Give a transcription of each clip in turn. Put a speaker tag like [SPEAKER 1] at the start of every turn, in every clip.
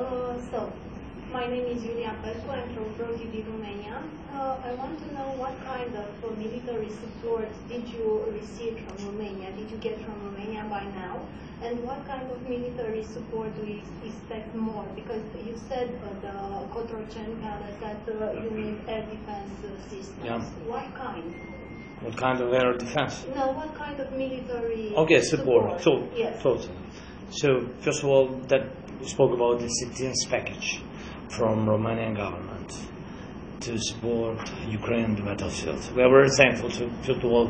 [SPEAKER 1] So, my name is Julia Pescu. I'm from Volodimir, Romania. I want to know what kind of military support did you receive from Romania? Did you get from Romania by now? And what kind of military support do you expect more? Because you said the Counteroffensive that you need air defense systems.
[SPEAKER 2] Yeah.
[SPEAKER 1] What kind?
[SPEAKER 2] What kind of air defense?
[SPEAKER 1] No, what kind of military
[SPEAKER 2] support. So,
[SPEAKER 1] yes.
[SPEAKER 2] totally. So, first of all, that we spoke about the citizens package from Romanian government to support Ukraine on the battlefield. We are very thankful to, first of all,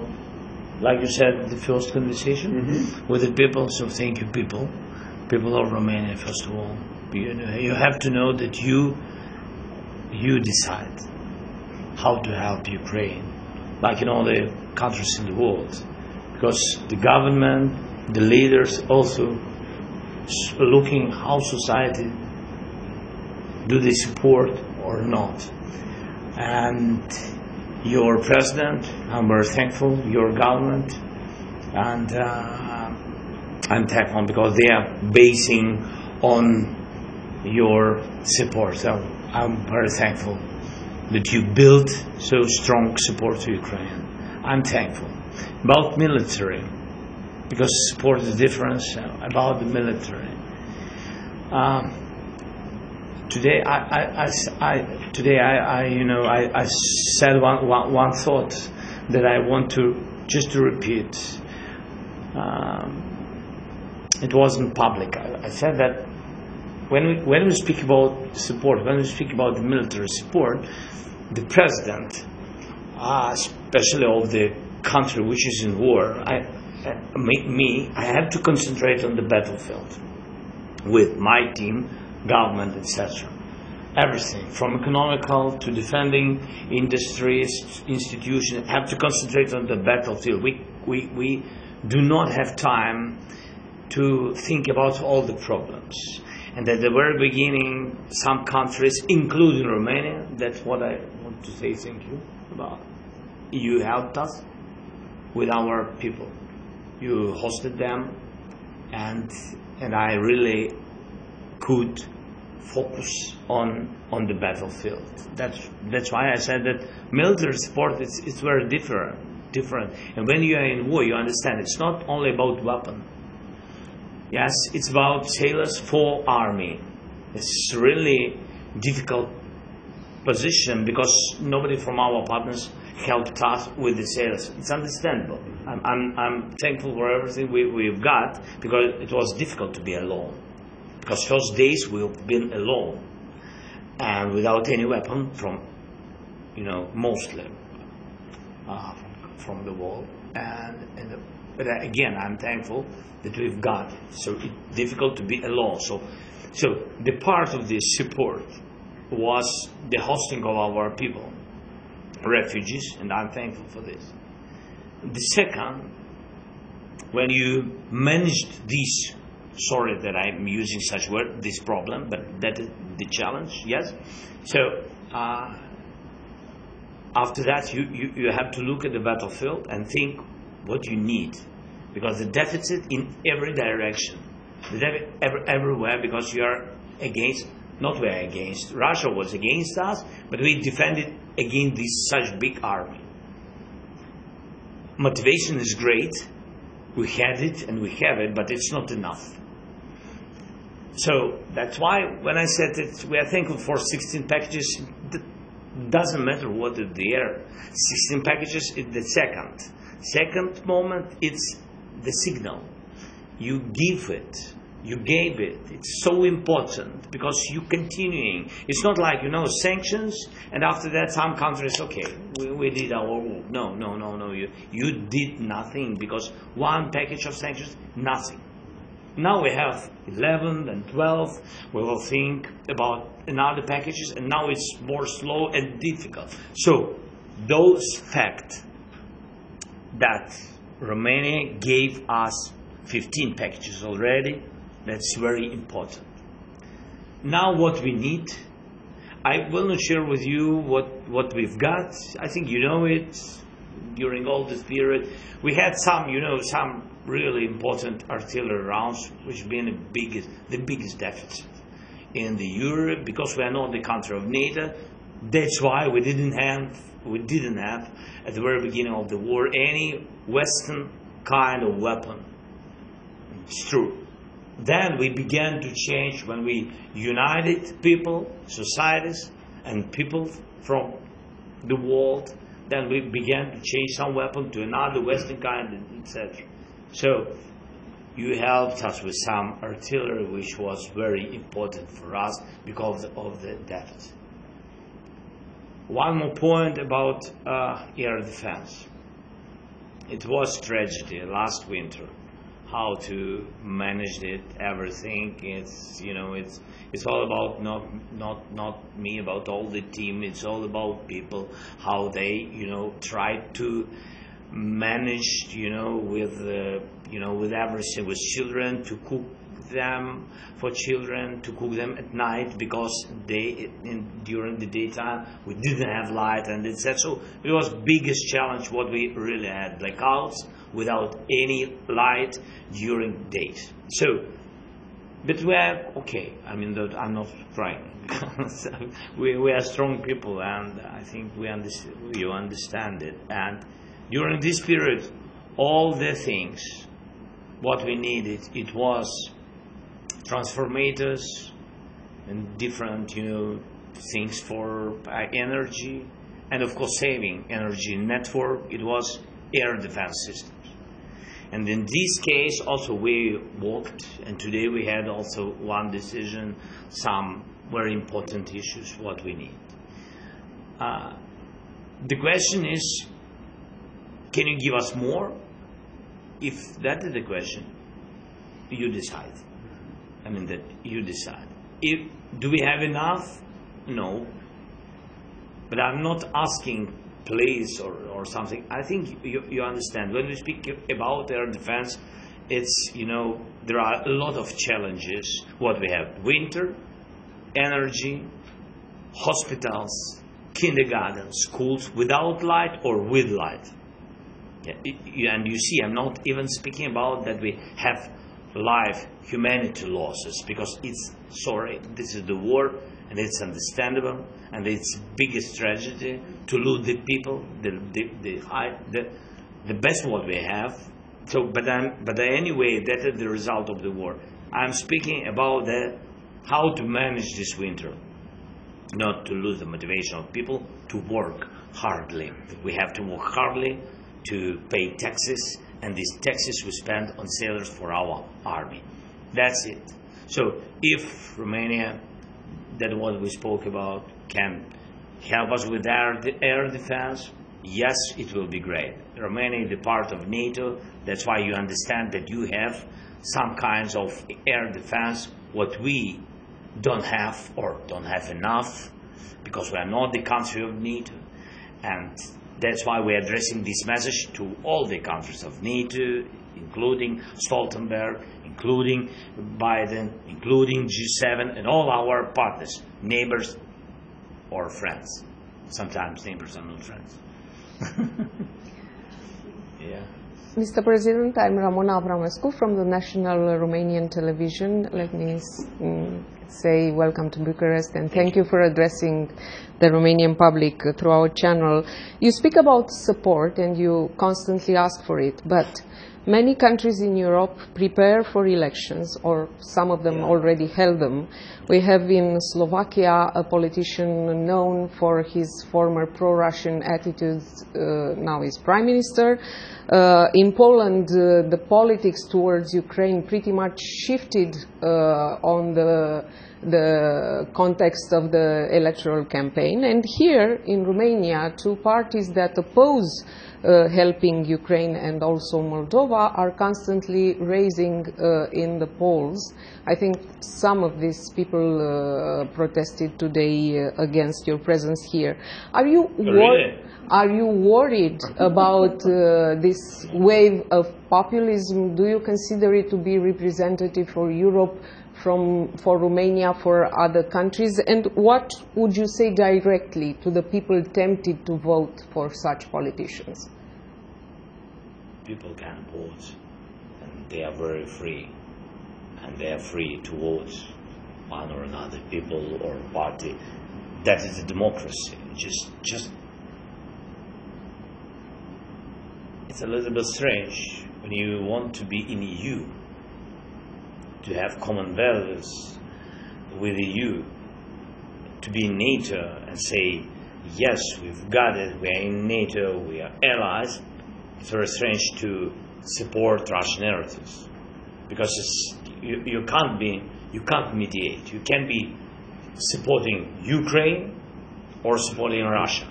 [SPEAKER 2] like you said, the first conversation with the people. So thank you, people of Romania. First of all, you have to know that you decide how to help Ukraine, like in all the countries in the world, because the government, the leaders also looking how society do they support or not. And your president, I'm very thankful, your government, and I'm thankful because they are basing on your support. So I'm very thankful that you built so strong support to Ukraine. I'm thankful. About military, because support is different. About the military. Today, I said one thought that I want to just to repeat. It wasn't public. I said that when we speak about support, when we speak about the military support, the president, especially of the country which is in war, I have to concentrate on the battlefield with my team, government, etc. Everything from economical to defending industries, institutions have to concentrate on the battlefield. We do not have time to think about all the problems. And at the very beginning, some countries, including Romania, that's what I want to say thank you about. You helped us with our people. You hosted them, and I really could focus on the battlefield. That's why I said that military support it's very different. And when you are in war, you understand it's not only about weapon. Yes, it's about sailors for army. It's really difficult position because nobody from our partners helped us with the sailors. It's understandable. I'm thankful for everything we've got because it was difficult to be alone. Because first days we've been alone and without any weapon from, mostly from the wall. But again, I'm thankful that we've got. So it's difficult to be alone. So the part of this support was the hosting of our people, refugees, and I'm thankful for this. The second, when you managed this, sorry that I'm using such word, this problem, but that is the challenge, yes? So after that you have to look at the battlefield and think what you need, because the deficit in every direction, everywhere, because you are against, not we are against, Russia was against us, but we defended against this such big army. Motivation is great, we had it and we have it, but it's not enough. So that's why when I said that we are thankful for 16 packages, it doesn't matter what is there. 16 packages is the second moment, it's the signal. You give it, you gave it. It's so important because you continuing. It's not like, sanctions, and after that some countries, okay, we did our work. No. You did nothing because one package of sanctions, nothing. Now we have 11 and 12. We will think about another packages, and now it's more slow and difficult. So those facts that Romania gave us 15 packages already, that's very important. Now what we need, I will not share with you what we've got. I think you know it. During all this period, we had some really important artillery rounds, which been the biggest deficit. in the Europe, because we are not the country of NATO. That's why we didn't have at the very beginning of the war any Western kind of weapon. It's true. Then we began to change when we united people, societies, and people from the world. Then we began to change some weapon to another Western kind, etc. So you helped us with some artillery, which was very important for us because of the deficit. One more point about air defense. It was tragedy last winter. How to manage it, everything. It's all about not me, about all the team. It's all about people, how they tried to manage with everything, with children, to cook them for children, to cook them at night, because during the daytime we didn't have light, and etc. So it was biggest challenge what we really had, blackouts without any light during days. So, but we are okay. I mean, I'm not crying. we are strong people, and I think you understand it. And during this period, all the things what we needed, it was transformators and different things for energy, and of course saving energy network. It was air defense systems. And in this case also we worked, and today we had also one decision, some very important issues what we need. The question is, can you give us more? If that is the question, you decide. I mean, that you decide. Do we have enough? No. But I'm not asking place or something. I think you understand. When we speak about air defense, it's, there are a lot of challenges. What we have: winter, energy, hospitals, kindergarten, schools without light or with light. Yeah, and you see, I'm not even speaking about that we have humanity losses, because this is the war, and it's understandable, and it's biggest tragedy to lose the people, the best what we have. So, but anyway, that is the result of the war. I'm speaking about how to manage this winter, not to lose the motivation of people to work hardly. We have to work hardly to pay taxes, and these taxes we spend on sailors for our army. That's it. So if Romania, that what we spoke about, can help us with air defense, yes, it will be great. Romania is the part of NATO. That's why you understand that you have some kinds of air defense, what we don't have or don't have enough, because we are not the country of NATO. And that's why we're addressing this message to all the countries of NATO, including Stoltenberg, including Biden, including G7, and all our partners, neighbors or friends. Sometimes neighbors are not friends. Yeah.
[SPEAKER 3] Mr. President, I'm Ramona Avramescu from the National Romanian Television. Let me say welcome to Bucharest, and thank you for addressing the Romanian public through our channel. You speak about support and you constantly ask for it, but many countries in Europe prepare for elections, or some of them already held them. We have in Slovakia a politician known for his former pro-Russian attitudes, now is Prime Minister. In Poland, the politics towards Ukraine pretty much shifted on the context of the electoral campaign. And here in Romania, two parties that oppose helping Ukraine and also Moldova are constantly raising in the polls. I think some of these people protested today against your presence here. Are you worried about this wave of populism? Do you consider it to be representative for Europe, for Romania, for other countries? And what would you say directly to the people tempted to vote for such politicians?
[SPEAKER 2] People can vote, and they are very free, and they are free to vote one or another people or party. That is a democracy. Just it's a little bit strange when you want to be in EU, to have common values with EU, to be in NATO and say, yes, we've got it, we are in NATO, we are allies. It's very strange to support Russian narratives, because you can't mediate. You can't be supporting Ukraine or supporting Russia.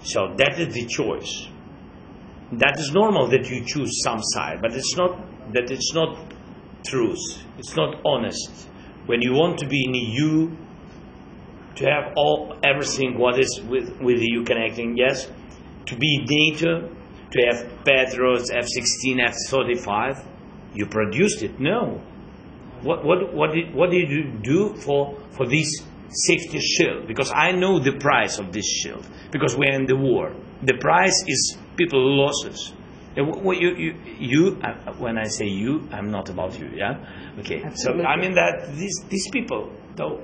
[SPEAKER 2] So that is the choice. That is normal that you choose some side, but it's not truth. It's not honest. When you want to be in EU, to have everything what is with EU connecting, yes, to be NATO, to have Patriots, F-16, F-35, you produced it. No. What did you do for this safety shield? Because I know the price of this shield, because we're in the war. The price is people losses. When I say you, I'm not about you, yeah? Okay. Absolutely. So I mean that these people, though,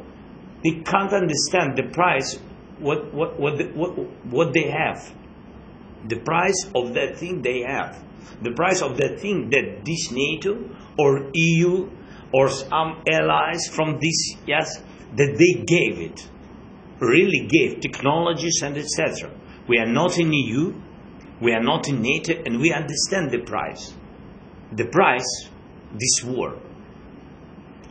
[SPEAKER 2] they can't understand the price, what they have. The price of that thing they have. The price of that thing that this NATO or EU or some allies from this, yes, that they gave it. Really gave technologies and etc. We are not in EU, we are not in NATO, and we understand the price. The price, this war.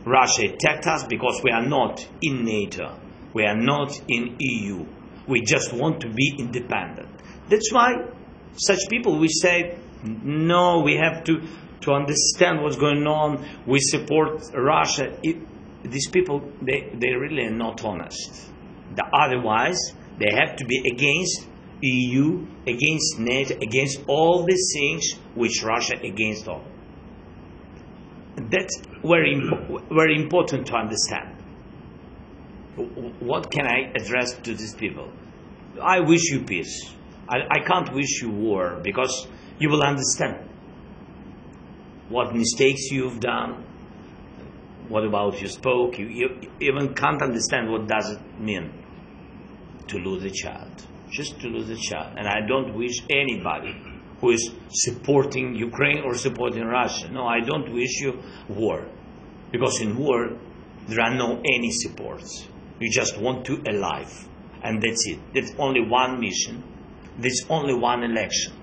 [SPEAKER 2] Russia attacked us because we are not in NATO, we are not in EU. We just want to be independent. That's why such people, we say, no, we have to understand what's going on, we support Russia. These people, they really are not honest. Otherwise, they have to be against EU, against NATO, against all these things which Russia against all. That's very important to understand. What can I address to these people? I wish you peace. I can't wish you war, because you will understand what mistakes you've done, what about you spoke. You even can't understand what does it mean to lose a child, just to lose a child. And I don't wish anybody who is supporting Ukraine or supporting Russia. No, I don't wish you war, because in war there are no any supports. You just want to alive, and that's it. That's only one mission. There's only one election,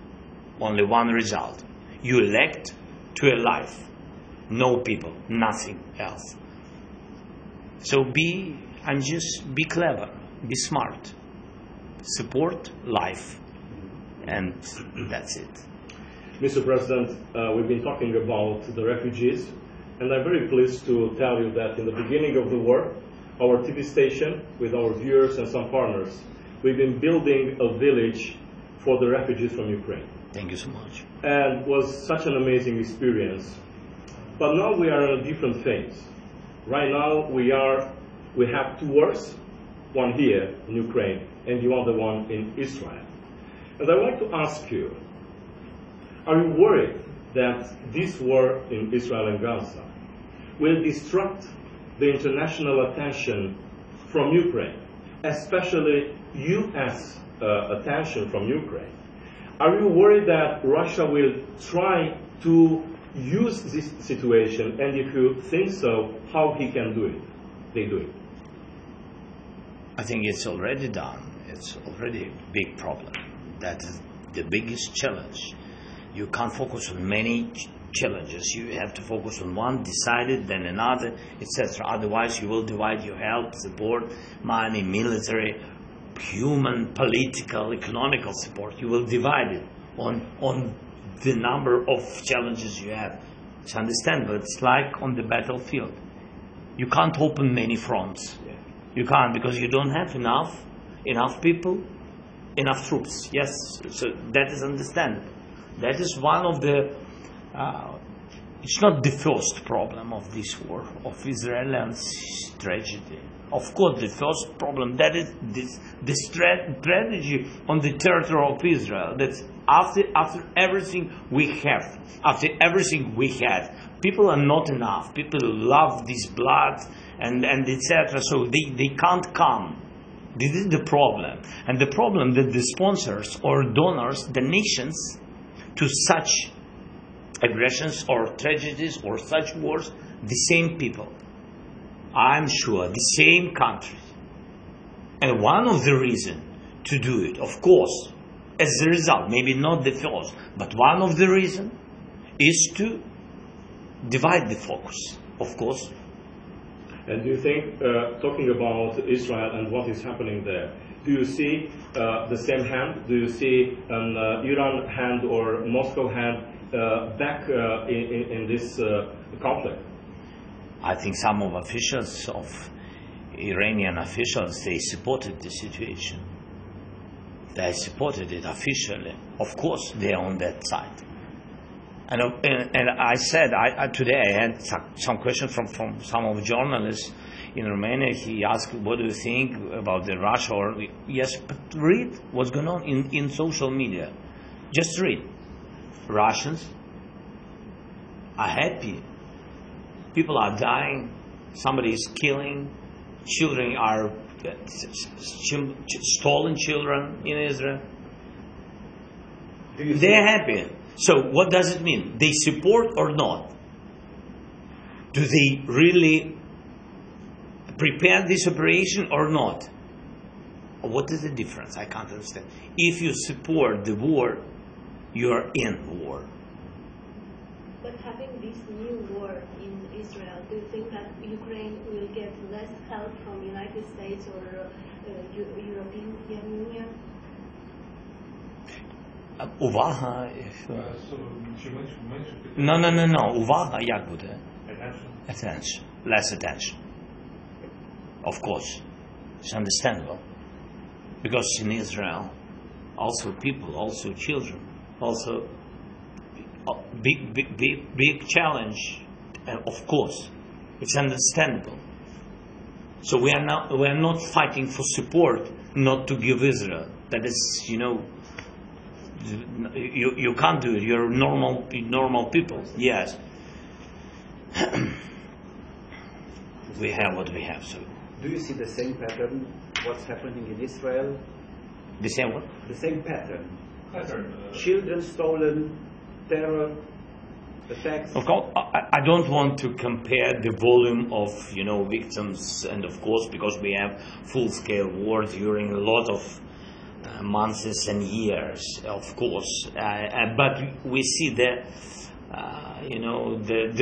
[SPEAKER 2] only one result. You elect to a life, no people, nothing else. So be clever, be smart, support life, and that's it.
[SPEAKER 4] Mr. President, we've been talking about the refugees, and I'm very pleased to tell you that in the beginning of the war, our TV station, with our viewers and some partners, we've been building a village for the refugees from Ukraine.
[SPEAKER 2] Thank you so much.
[SPEAKER 4] And it was such an amazing experience. But now we are in a different phase. Right now we have two wars, one here in Ukraine and the other one in Israel. And I'd like to ask you, are you worried that this war in Israel and Gaza will distract the international attention from Ukraine, especially U.S. attention from Ukraine? Are you worried that Russia will try to use this situation, and if you think so, how he can do it? They do it.
[SPEAKER 2] I think it's already done. It's already a big problem. That is the biggest challenge. You can't focus on many challenges. You have to focus on one, decide it, then another, etc. Otherwise, you will divide your help, support, money, military, human, political, economical support. You will divide it on the number of challenges you have. It's understandable. It's like on the battlefield. You can't open many fronts. You can't, because you don't have enough people, enough troops. Yes, so that is understandable. That is one of the, it's not the first problem of this war, of Israel's tragedy. Of course, the first problem, that is the strategy on the territory of Israel. That after everything we have, after everything we had, people are not enough. People love this blood and etc. So they can't come. This is the problem. And the problem that the sponsors or donors, the nations, to such aggressions or tragedies or such wars, the same people. I'm sure, the same countries. And one of the reasons to do it, of course, as a result, maybe not the first, but one of the reasons is to divide the focus, of course.
[SPEAKER 4] And do you think, talking about Israel and what is happening there, do you see the same hand? Do you see an Iran hand or Moscow hand back in this conflict?
[SPEAKER 2] I think some of officials, of Iranian officials, they supported the situation. They supported it officially. Of course, they are on that side. And I said, today I had some questions from some of the journalists in Romania. He asked, what do you think about the Russia? Or, yes, but read what's going on in social media. Just read. Russians are happy. People are dying. Somebody is killing. Children are stolen children in Israel. They're happy. So what does it mean? They support or not? Do they really prepare this operation or not? What is the difference? I can't understand. If you support the war, you are in war.
[SPEAKER 1] But having this new war in Israel, do you think that Ukraine will get less help from United States or European Union?
[SPEAKER 2] Увага. No. Увага, як буде? Attention. Less attention. Of course. It's understandable. Because in Israel, also people, also children, also big challenge. Of course. It's understandable. So we are not fighting for support not to give Israel. That is, you can't do it. You're normal people. Yes. We have what we have. So.
[SPEAKER 5] Do you see the same pattern? What's happening in Israel?
[SPEAKER 2] The same what?
[SPEAKER 5] The same pattern. Children stolen, terror, attacks.
[SPEAKER 2] Of course, I don't want to compare the volume of victims, and of course because we have full-scale war during a lot of months and years, of course, but we see the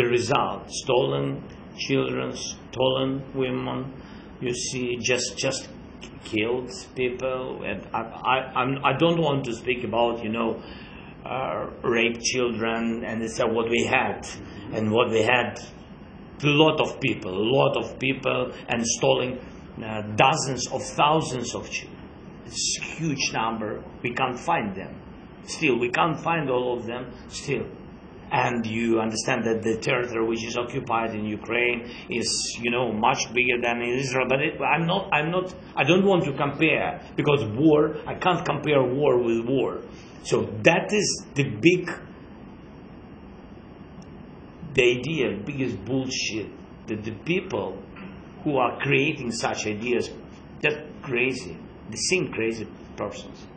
[SPEAKER 2] result: stolen children, stolen women. You see, just killed people, and I don't want to speak about rape children, and it's what we had, and what we had. A lot of people, and stolen dozens of thousands of children. It's a huge number. We can't find them. Still, we can't find all of them. Still, and you understand that the territory which is occupied in Ukraine is, much bigger than in Israel. But I don't want to compare, because war. I can't compare war with war. So that is the biggest bullshit, that the people who are creating such ideas, just crazy. The same crazy persons.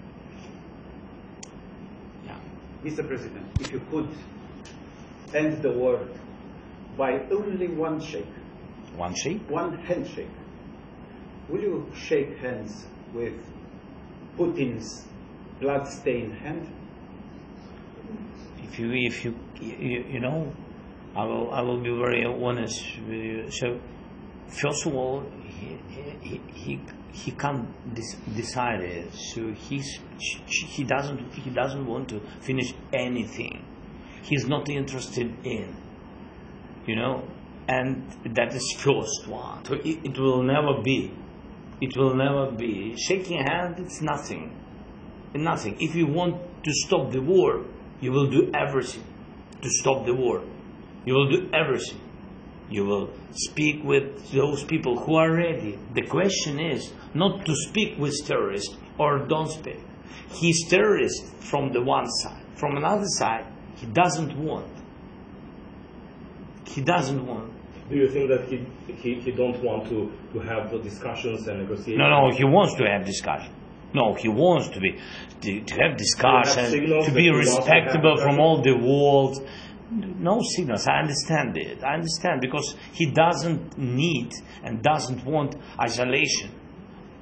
[SPEAKER 2] Yeah.
[SPEAKER 5] Mr. President, if you could end the war by only one shake.
[SPEAKER 2] One shake?
[SPEAKER 5] One handshake. Will you shake hands with Putin's blood-stained hand?
[SPEAKER 2] If you I will be very honest with you. So, first of all, he can't decide it. So he doesn't want to finish anything. He's not interested in, and that is first one. So it will never be. It will never be. Shaking hands, it's nothing. Nothing. If you want to stop the war, you will do everything to stop the war. You will do everything. You will speak with those people who are ready. The question is not to speak with terrorists or don't speak. He's terrorist from the one side. From another side, he doesn't want.
[SPEAKER 4] Do you think that he don't want to have the discussions and negotiations?
[SPEAKER 2] No, he wants to have discussion. No, he wants to have discussions, to be respectable from all the world. No signals. I understand it. I understand, because he doesn't need and doesn't want isolation.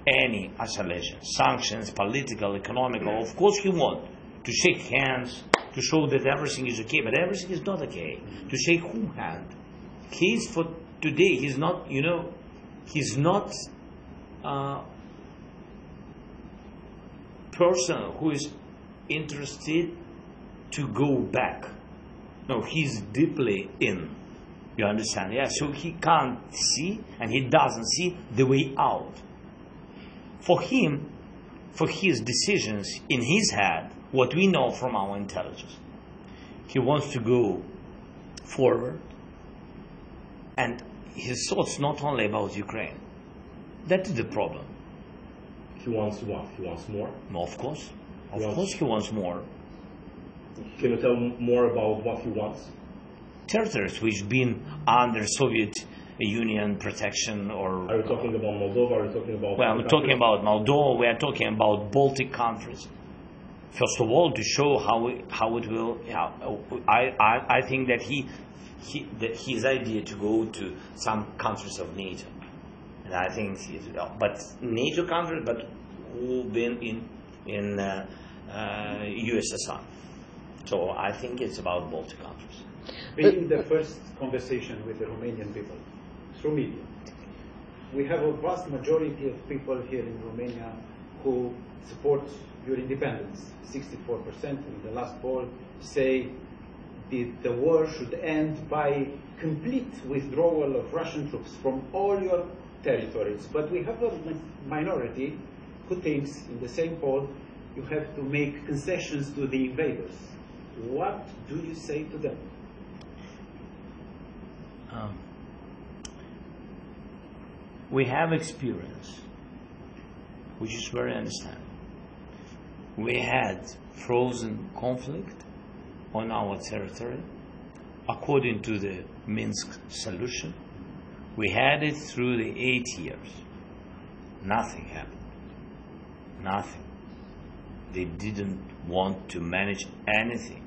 [SPEAKER 2] Any isolation, sanctions, political, economical. Of course he wants to shake hands, to show that everything is okay, but everything is not okay. To shake whose hand? He's for today. He's not. He's not a person who is interested to go back. No, he's deeply in. You understand? Yeah. So he can't see, and he doesn't see the way out. For him, for his decisions in his head, what we know from our intelligence, he wants to go forward, and his thoughts not only about Ukraine. That is the problem.
[SPEAKER 4] He wants what? He wants more?
[SPEAKER 2] No, of course. Of course he wants more.
[SPEAKER 4] Can you tell more about what he wants?
[SPEAKER 2] Territories which been under Soviet Union protection, or...
[SPEAKER 4] Are you talking about Moldova? Are you talking about...
[SPEAKER 2] Well, we're talking about Moldova. We are talking about Baltic countries. First of all, to show how it will... I think that his idea to go to some countries of NATO. And I think... But NATO countries, but who've been in USSR. So I think it's about Baltic countries.
[SPEAKER 5] Being the first conversation with the Romanian people through media, we have a vast majority of people here in Romania who support your independence. 64% in the last poll say the war should end by complete withdrawal of Russian troops from all your territories. But we have a minority who thinks, in the same poll, you have to make concessions to the invaders. What do you say to them?
[SPEAKER 2] We have experience, which is very understandable. We had frozen conflict on our territory according to the Minsk solution. We had it through the 8 years. Nothing happened. Nothing. They didn't want to manage anything.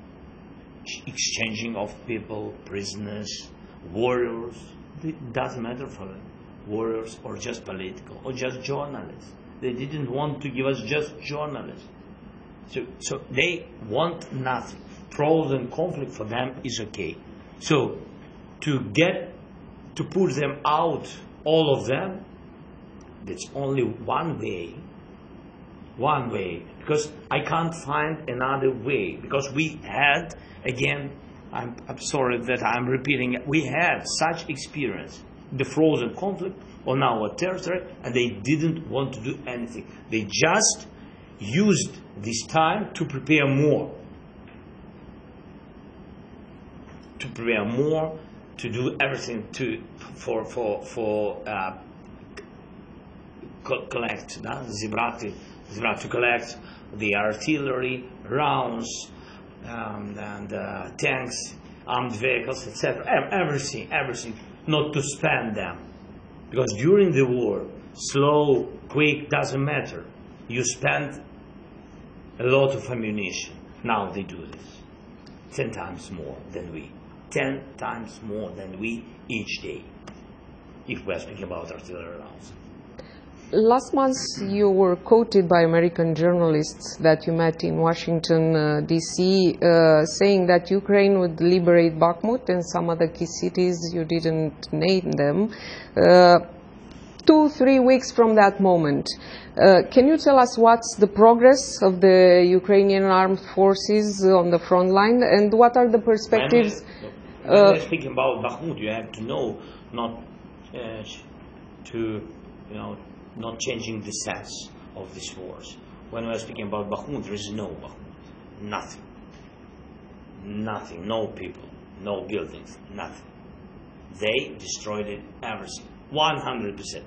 [SPEAKER 2] Exchanging of people, prisoners, warriors, it doesn't matter for them. Warriors or just political or just journalists. They didn't want to give us just journalists. So they want nothing. Frozen conflict for them is okay. So to put them out, all of them, there's only one way. One way. Because I can't find another way. Because we had, again, I'm sorry that I'm repeating it, we had such experience, the frozen conflict on our territory, and they didn't want to do anything. They just used this time to prepare more. To prepare more, to do everything for collect, to collect the artillery, rounds, and tanks, armed vehicles, etc. Everything, not to spend them. Because during the war, slow, quick, doesn't matter. You spend a lot of ammunition. Now they do this. 10 times more than we. 10 times more than we each day. If we're speaking about artillery rounds.
[SPEAKER 3] Last month, you were quoted by American journalists that you met in Washington, D.C., saying that Ukraine would liberate Bakhmut and some other key cities. You didn't name them. 2-3 weeks from that moment, can you tell us what's the progress of the Ukrainian armed forces on the front line, and what are the perspectives?
[SPEAKER 2] When we're speaking about Bakhmut, you have to know not changing the sense of these wars. When we're speaking about Bakhmut, there is no Bakhmut. Nothing. Nothing. No people. No buildings. Nothing. They destroyed it, everything. 100%.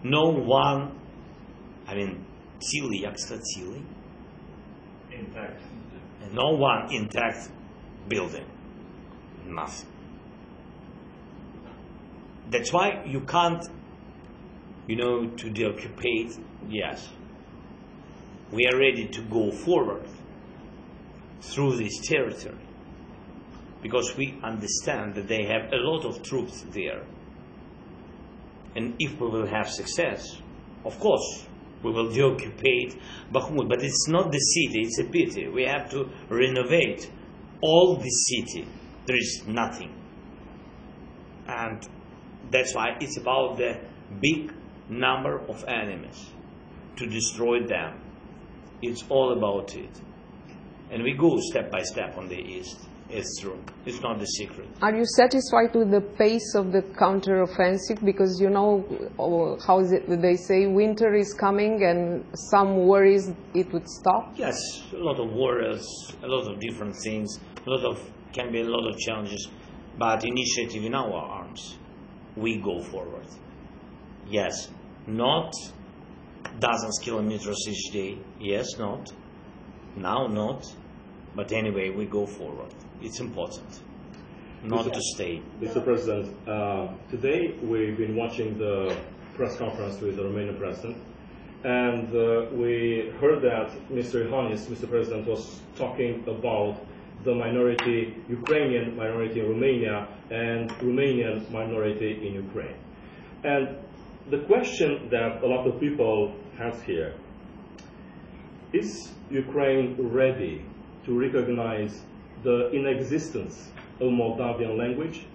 [SPEAKER 2] No one, цілий, як сказати, цілий?
[SPEAKER 4] Intact.
[SPEAKER 2] No one intact building. Nothing. That's why you can't, to deoccupy. Yes, we are ready to go forward through this territory because we understand that they have a lot of troops there. And if we will have success, of course, we will deoccupy Bakhmut. But it's not the city, it's a pity. We have to renovate all the city. There is nothing. And that's why it's about the big number of enemies, to destroy them. It's all about it. And we go step by step on the east. It's true. It's not the secret.
[SPEAKER 3] Are you satisfied with the pace of the counteroffensive? Because how they say winter is coming and some worries it would stop?
[SPEAKER 2] Yes, a lot of worries, a lot of different things, can be a lot of challenges, but initiative in our arms. We go forward. Yes, not dozens of kilometers each day. Yes, not. Now not. But anyway, we go forward. It's important not to stay.
[SPEAKER 4] Mr. President, today we've been watching the press conference with the Romanian President, and we heard that Mr. Iohannis, Mr. President, was talking about the minority, Ukrainian minority in Romania and Romanian minority in Ukraine. And the question that a lot of people have here, is Ukraine ready to recognize the inexistence of Moldavian language?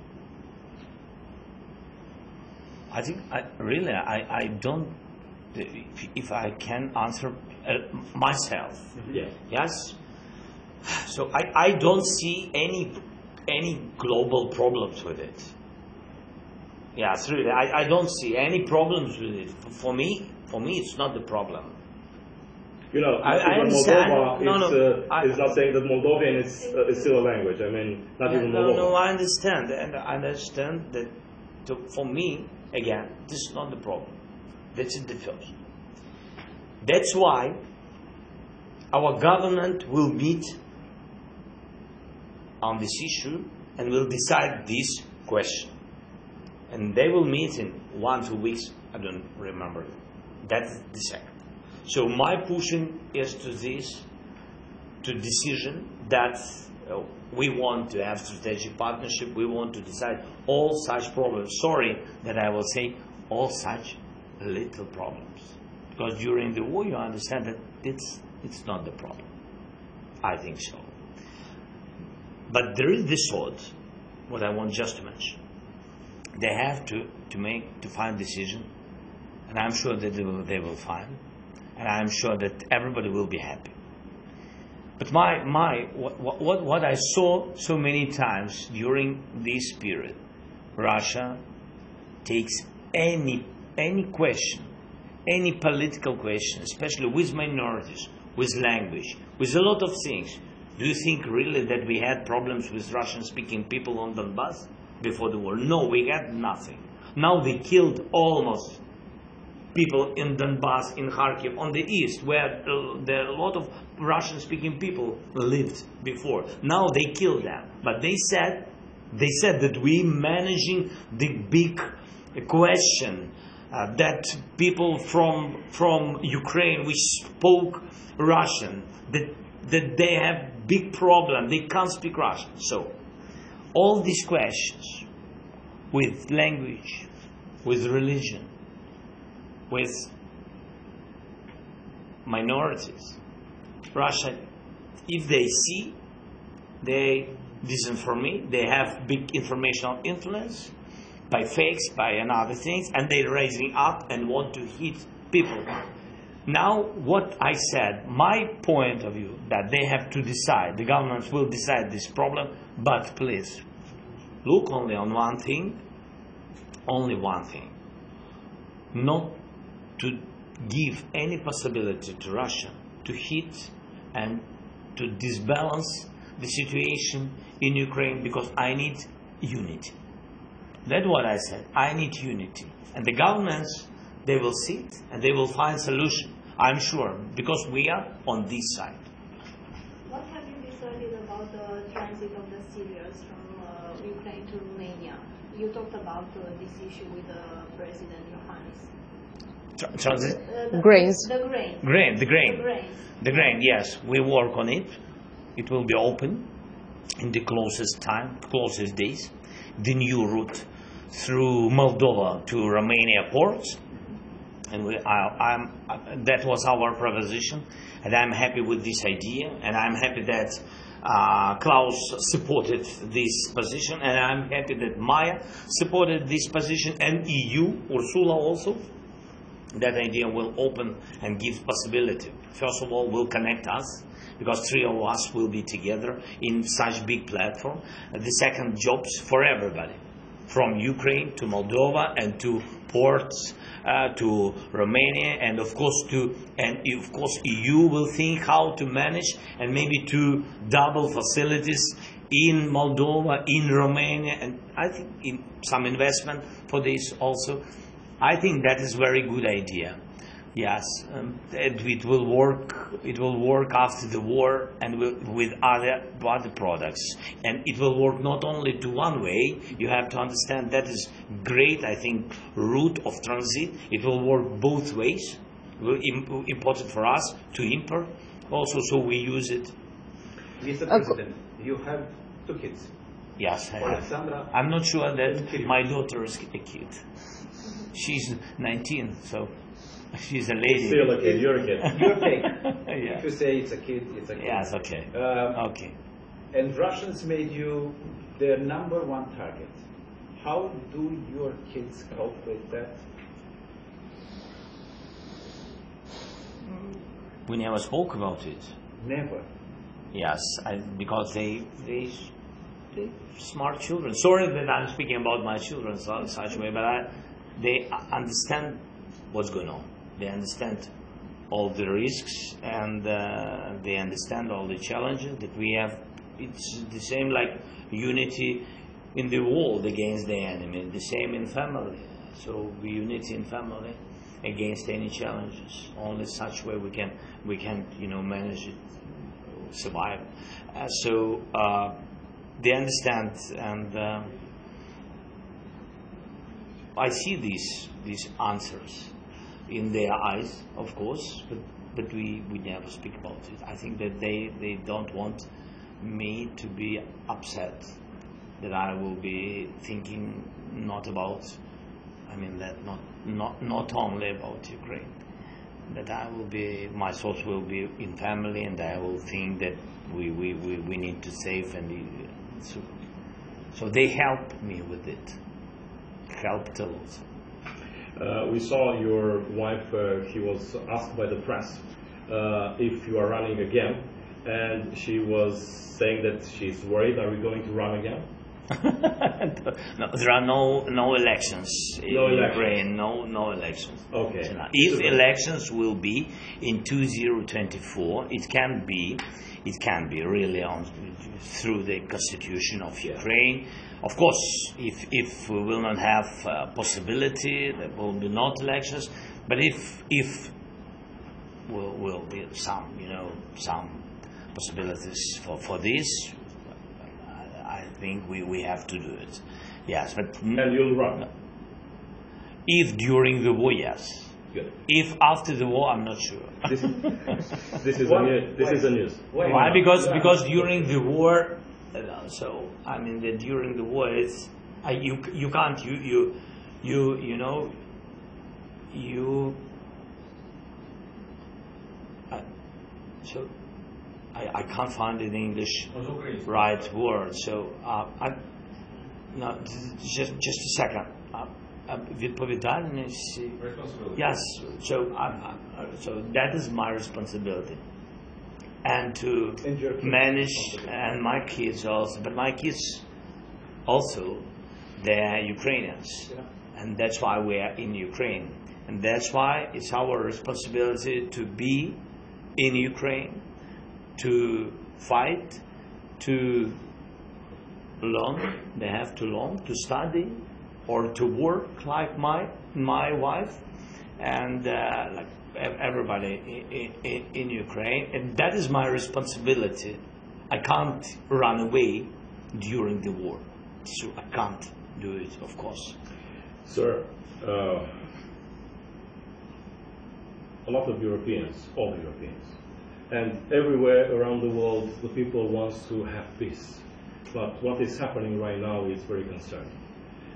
[SPEAKER 2] I think, I don't, if I can answer myself.
[SPEAKER 4] Yes.
[SPEAKER 2] Yes? So I don't see any global problems with it. Yes, really, I don't see any problems with it. For me, it's not the problem.
[SPEAKER 4] I
[SPEAKER 2] understand.
[SPEAKER 4] Moldova is not saying that Moldovan is still a language. I mean, not even Moldova.
[SPEAKER 2] No, I understand. And I understand that for me, again, this is not the problem. That's the first. That's why our government will meet on this issue and will decide this question. And they will meet in 1-2 weeks. I don't remember. That's the second. So my pushing is to decision that we want to have strategic partnership. We want to decide all such problems. Sorry that I will say all such little problems, because during the war you understand that it's not the problem. I think so. But there is this thought, what I want just to mention. They have to find decision, and I'm sure that they will find. And I'm sure that everybody will be happy. But what I saw so many times during this period, Russia takes any question, any political question, especially with minorities, with language, with a lot of things. Do you think really that we had problems with Russian-speaking people on Donbass before the war? No, we had nothing. Now they killed almost people in Donbass, in Kharkiv, on the east, where a lot of Russian-speaking people lived before. Now they killed them, but they said that we managing the big question that people from Ukraine which spoke Russian, that they have big problem, they can't speak Russian. So all these questions with language, with religion, with minorities, Russia, if they see, they disinform me, they have big informational influence by fakes, by other things, and they're raising up and want to hit people. Now, what I said, my point of view, that they have to decide, the governments will decide this problem, but please, look only on one thing, not to give any possibility to Russia to hit and to disbalance the situation in Ukraine, because I need unity. That's what I said. I need unity. And the governments, they will sit and they will find solution, I'm sure, because we are on this side.
[SPEAKER 1] What have you decided about the transit of the Syrians from Ukraine to Romania? you talked about this issue with President Johannes.
[SPEAKER 2] Transit?
[SPEAKER 3] Grains.
[SPEAKER 1] The grain.
[SPEAKER 2] The grain.
[SPEAKER 1] The grains.
[SPEAKER 2] The grain, yes. We work on it. It will be open in the closest days. The new route through Moldova to Romania ports. And that was our proposition. And I'm happy with this idea. And I'm happy that Klaus supported this position. And I'm happy that Maya supported this position. And EU, Ursula also. That idea will open and give possibility. First of all, will connect us, because three of us will be together in such big platform. The second, jobs for everybody, from Ukraine to Moldova and to ports to Romania, and of course EU will think how to manage and maybe to double facilities in Moldova, in Romania, and I think in some investment for this also. I think that is very good idea. Yes, it will work. It will work after the war and with other products, and it will work not only to one way. You have to understand that is great. I think route of transit. It will work both ways. It will important for us to import also, so we use it.
[SPEAKER 5] Mr. President, you have two kids.
[SPEAKER 2] Yes, I have.
[SPEAKER 5] Alexandra.
[SPEAKER 2] I'm not sure that my daughter is a kid. She's 19, so she's a lady.
[SPEAKER 4] Still a kid, you're a kid.
[SPEAKER 5] Your take.
[SPEAKER 2] Yeah.
[SPEAKER 5] If you say it's a kid, it's a kid.
[SPEAKER 2] Yes, okay. Okay.
[SPEAKER 5] And Russians made you their number one target. How do your kids cope with that?
[SPEAKER 2] We never spoke about it.
[SPEAKER 5] Never.
[SPEAKER 2] Yes, because they smart children. Sorry that I'm speaking about my children in such a way, but they understand what's going on. They understand all the risks, and they understand all the challenges that we have. It's the same like unity in the world against the enemy, the same in family. So we unity in family against any challenges. Only such way we can manage it, survive. They understand, and I see these answers in their eyes, of course, but we never speak about it. I think that they don't want me to be upset, that I will be thinking not about, that not only about Ukraine, that my thoughts will be in family, and I will think that we need to save, and so they help me with it. Helped a lot.
[SPEAKER 4] We saw your wife, she was asked by the press if you are running again, and she was saying that she's worried. Are we going to run again?
[SPEAKER 2] No, there are no elections in Ukraine. No elections.
[SPEAKER 4] Okay.
[SPEAKER 2] So if elections will be in 2024, it can be really through the constitution of Ukraine. Of course, if we will not have possibility, there will be not elections. But if will be some possibilities for this, I think we have to do it. Yes, but
[SPEAKER 4] and you'll run.
[SPEAKER 2] If during the war, yes.
[SPEAKER 4] Good.
[SPEAKER 2] If after the war, I'm not sure.
[SPEAKER 4] This is a news.
[SPEAKER 2] Why? Because during the war, that during the war, it's you can't I can't find an English right word. So just a second. Відповідальність. Yes. So that is my responsibility, and to manage, and my kids also. But my kids also, they are Ukrainians, and that's why we are in Ukraine, and that's why it's our responsibility to be in Ukraine, to fight, to learn. They have to learn, to study, or to work like my wife, and like everybody in Ukraine, and that is my responsibility. I can't run away during the war, so I can't. do it, of course.
[SPEAKER 4] Sir, a lot of Europeans, all Europeans, and everywhere around the world, the people want to have peace. But what is happening right now is very concerning.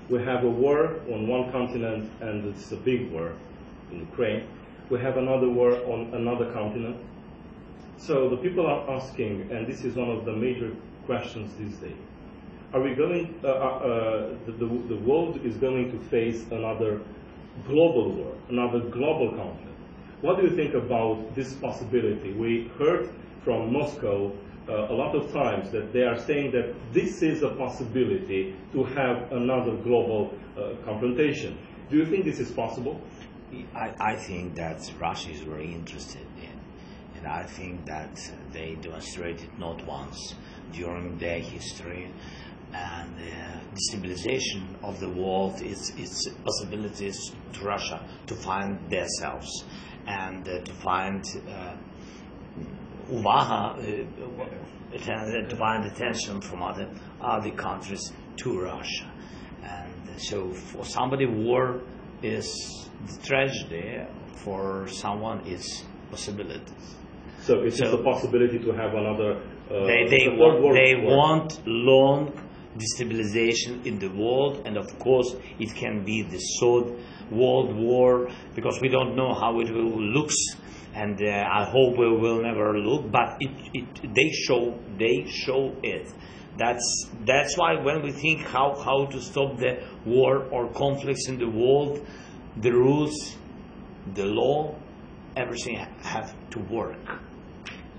[SPEAKER 4] We have a war on one continent, and it's a big war in Ukraine. We have another war on another continent. So the people are asking, and this is one of the major questions these days, are we going, the world is going to face another global war, another global conflict. What do you think about this possibility? We heard from Moscow a lot of times that they are saying that this is a possibility to have another global confrontation. Do you think this is possible?
[SPEAKER 2] I think that Russia is very interested in, and I think that they demonstrated not once during their history, and destabilization of the world its possibilities to Russia to find themselves and to find to find attention from other countries to Russia. And so for somebody war is the tragedy, for someone is possibilities.
[SPEAKER 4] So it's just a possibility to have another
[SPEAKER 2] they want long destabilization in the world, and of course it can be the third world war, because we don't know how it will look, and I hope we will never look, but they show it. That's why when we think how to stop the war or conflicts in the world, the rules, the law, everything have to work,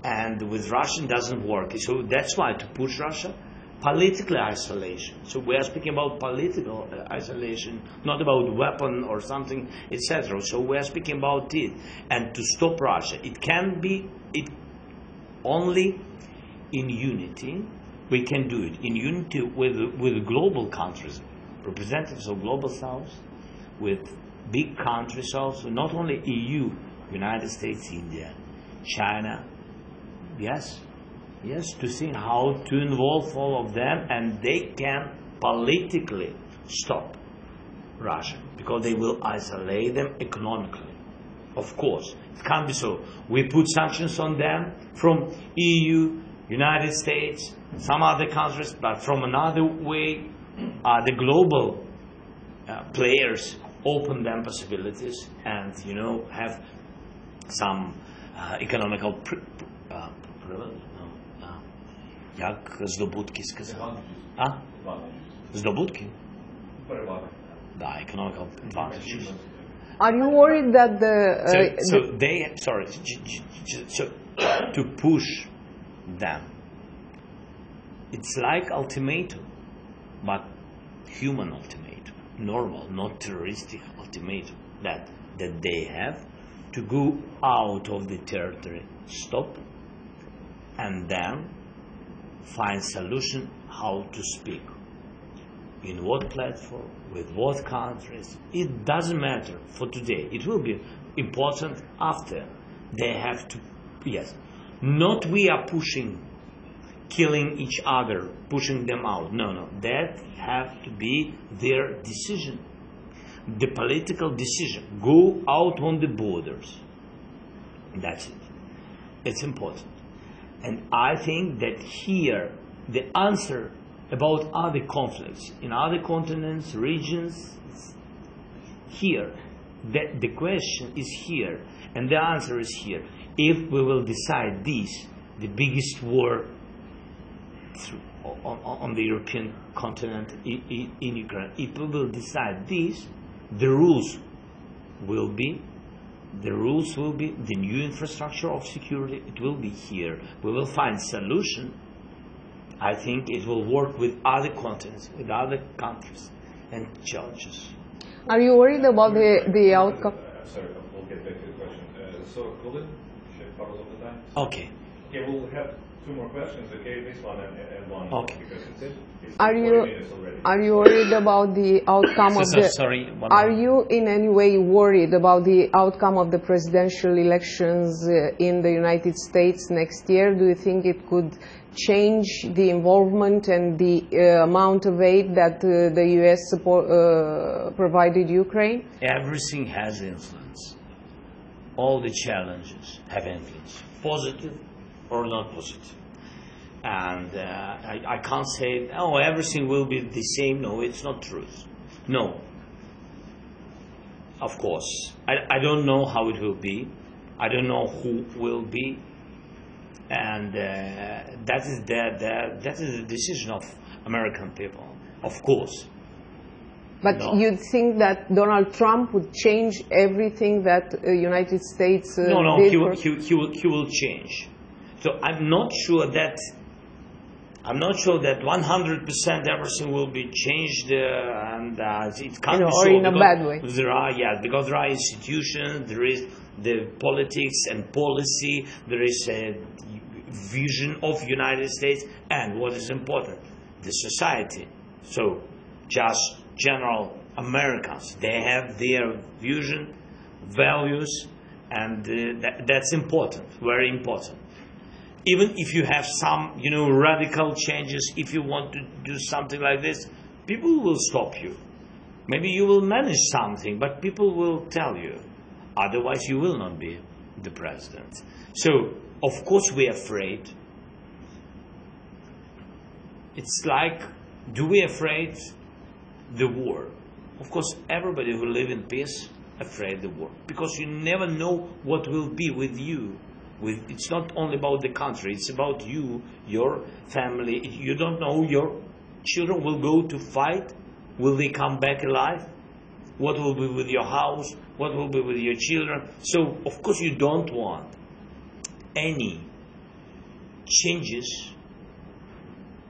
[SPEAKER 2] and with Russia it doesn't work. So that's why to push Russia, political isolation. So we are speaking about political isolation, not about weapon or something, etc. So we are speaking about it. And to stop Russia, it can be only in unity. We can do it in unity with global countries, representatives of global South, with big countries also, not only EU, United States, India, China. Yes, to see how to involve all of them, and they can politically stop Russia, because they will isolate them economically. Of course, it can't be so. We put sanctions on them from EU, United States, some other countries, but from another way, the global players open them possibilities and have some economical Jak zdobutki сказал? Zdobutki? Да, economical advantages.
[SPEAKER 3] Are you worried that the...
[SPEAKER 2] So to push them, it's like ultimatum, but human ultimatum, normal, not terroristic ultimatum, that they have to go out of the territory, stop, and then find solution how to speak, in what platform, with what countries. It doesn't matter for today. It will be important after. They have to, not we are pushing, killing each other, pushing them out. No, that have to be their decision, the political decision. Go out on the borders. That's it. It's important. And I think that here, the answer about other conflicts in other continents, regions, here, the question is here, and the answer is here. If we will decide this, the biggest war on the European continent in Ukraine, if we will decide this, the rules will be the new infrastructure of security. It will be here. We will find solution. I think it will work with other continents, with other countries and challenges.
[SPEAKER 3] Are you worried about the outcome?
[SPEAKER 6] Sorry, we'll get back to the question. So, Colin,
[SPEAKER 2] Okay.
[SPEAKER 6] Okay, we'll have two more questions, okay? This one and one.
[SPEAKER 2] Okay.
[SPEAKER 6] Because it's
[SPEAKER 3] Are
[SPEAKER 6] 40
[SPEAKER 3] you
[SPEAKER 6] minutes already.
[SPEAKER 3] are you worried about the outcome of the?
[SPEAKER 2] Sorry.
[SPEAKER 3] Are you in any way worried about the outcome of the presidential elections in the United States next year? Do you think it could change the involvement and the amount of aid that the U.S. provided Ukraine?
[SPEAKER 2] Everything has influence. All the challenges have influence, positive or not positive. And I can't say, oh, everything will be the same. No, it's not true. No. Of course. I don't know how it will be. I don't know who will be. And that is the decision of American people, of course.
[SPEAKER 3] But
[SPEAKER 2] No.
[SPEAKER 3] you'd think that Donald Trump would change everything that United States
[SPEAKER 2] No,
[SPEAKER 3] did?
[SPEAKER 2] he will change. So I'm not sure that 100% everything will be changed, and it can't be
[SPEAKER 3] or
[SPEAKER 2] so.
[SPEAKER 3] in a
[SPEAKER 2] because
[SPEAKER 3] bad way.
[SPEAKER 2] Because there are institutions, there is the politics and policy, there is a vision of United States, and what is important, the society. So just general Americans, they have their vision, values, and that's important, very important. Even if you have some, radical changes, if you want to do something like this, people will stop you. Maybe you will manage something, but people will tell you. Otherwise, you will not be the president. So, of course, we are afraid. It's like, do we afraid the war? Of course, everybody who live in peace afraid the war, because you never know what will be with you. It's not only about the country, it's about you, your family. You don't know your children will go to fight. Will they come back alive? What will be with your house? What will be with your children? So, of course, you don't want any changes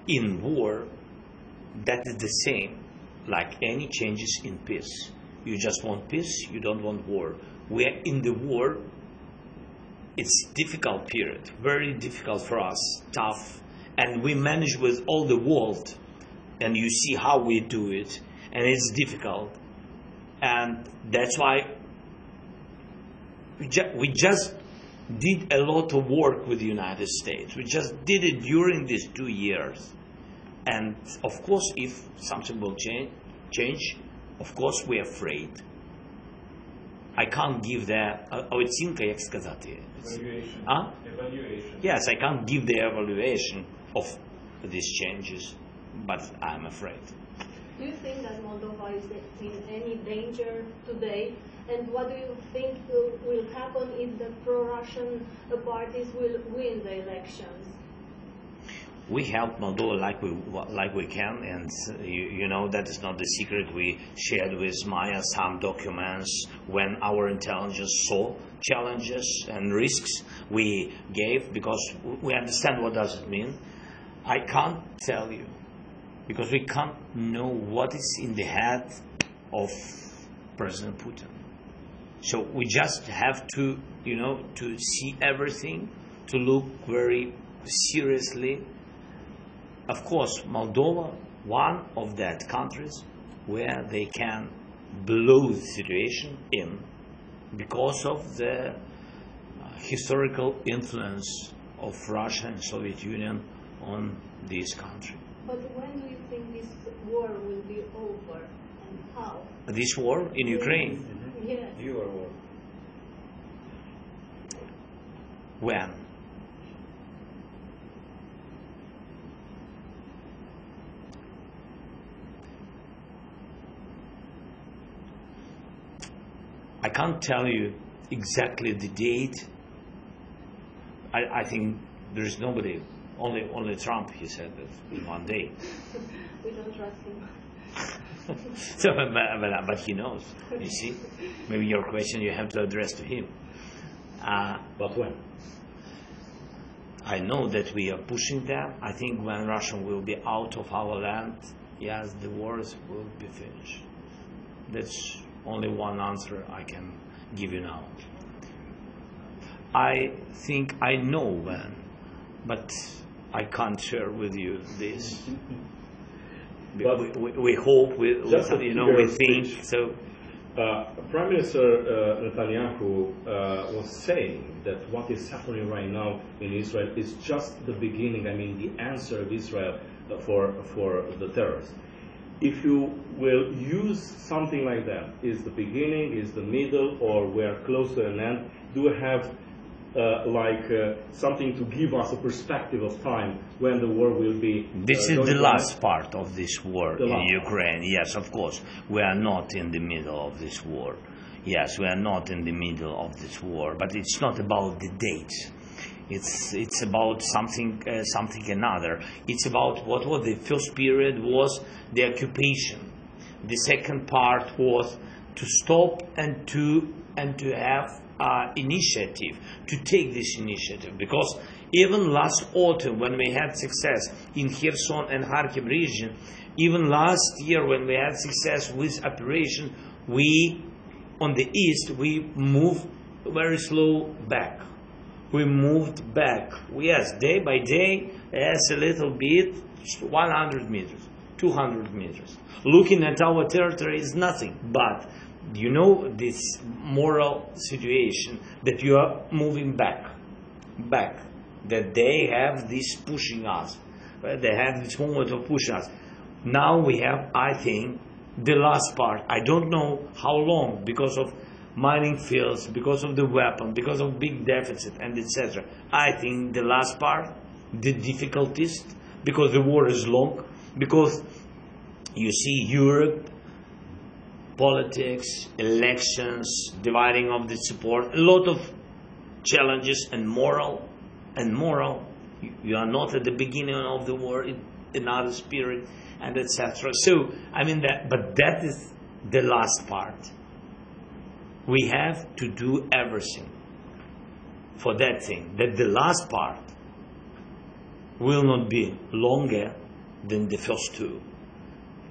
[SPEAKER 2] in war that is the same like any changes in peace. You just want peace, you don't want war. We are in the war. It's difficult period, very difficult for us, tough, and we manage with all the world, and you see how we do it, and it's difficult, and that's why we just did a lot of work with the United States. We just did it during these 2 years, and of course, if something will change, of course, we're afraid. I can't give оцінка, як сказати.
[SPEAKER 6] Evaluation. Evaluation.
[SPEAKER 2] Yes, I can't give the evaluation of these changes, but I'm afraid.
[SPEAKER 1] Do you think that Moldova is in any danger today? And what do you think will happen if the pro-Russian parties will win the elections?
[SPEAKER 2] We help Moldova like we can, and you know that is not the secret. We shared with Maya some documents when our intelligence saw challenges and risks. We gave, because we understand what does it mean. I can't tell you, because we can't know what is in the head of President Putin. So we just have to, to see everything, to look very seriously. Of course, Moldova, one of that countries where they can blow the situation in because of the historical influence of Russia and Soviet Union on this country.
[SPEAKER 1] But when do you think this war will be over, and how?
[SPEAKER 2] This war in Ukraine?
[SPEAKER 1] Yes.
[SPEAKER 5] Your war.
[SPEAKER 2] When? I can't tell you exactly the date. I think there is nobody, only Trump, he said that in one day.
[SPEAKER 1] We don't trust him.
[SPEAKER 2] So, but he knows, you see. Maybe your question you have to address to him.
[SPEAKER 4] But when?
[SPEAKER 2] I know that we are pushing them. I think when Russia will be out of our land, yes, the wars will be finished. That's only one answer I can give you now. I think I know when but I can't share with you this.
[SPEAKER 4] But
[SPEAKER 2] we hope, we think.
[SPEAKER 4] Speech.
[SPEAKER 2] So,
[SPEAKER 4] Prime Minister Netanyahu was saying that what is happening right now in Israel is just the beginning. I mean, the answer of Israel for the terrorists. If you will use something like that, is the beginning, is the middle, or we are close to an end? Do we have something to give us a perspective of time when the war will be?
[SPEAKER 2] This is the last part of this war in Ukraine. Yes, of course. We are not in the middle of this war. Yes, we are not in the middle of this war. But it's not about the dates. It's about something another. It's about what was the first period was the occupation. The second part was to stop and to have initiative, to take this initiative, because even last autumn when we had success in Kherson and Kharkiv region, even last year when we had success with operation, we on the east we moved very slow back. We moved back. Yes, day by day, yes, a little bit, 100 meters, 200 meters. Looking at our territory is nothing, but you know this moral situation that you are moving back, that they have this pushing us, right? They have this moment of pushing us. Now we have, I think, the last part. I don't know how long, because of mining fields, because of the weapon, because of big deficit and etc. I think the last part, the difficulties, because the war is long, because you see Europe, politics, elections, dividing of the support, a lot of challenges and moral. You are not at the beginning of the war in another spirit and etc. So I mean that is the last part. We have to do everything for that thing. That the last part will not be longer than the first two.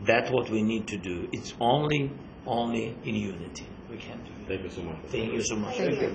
[SPEAKER 2] That's what we need to do. It's only in unity we can do it.
[SPEAKER 4] Thank you so much.
[SPEAKER 2] Thank you so much.
[SPEAKER 3] Thank you.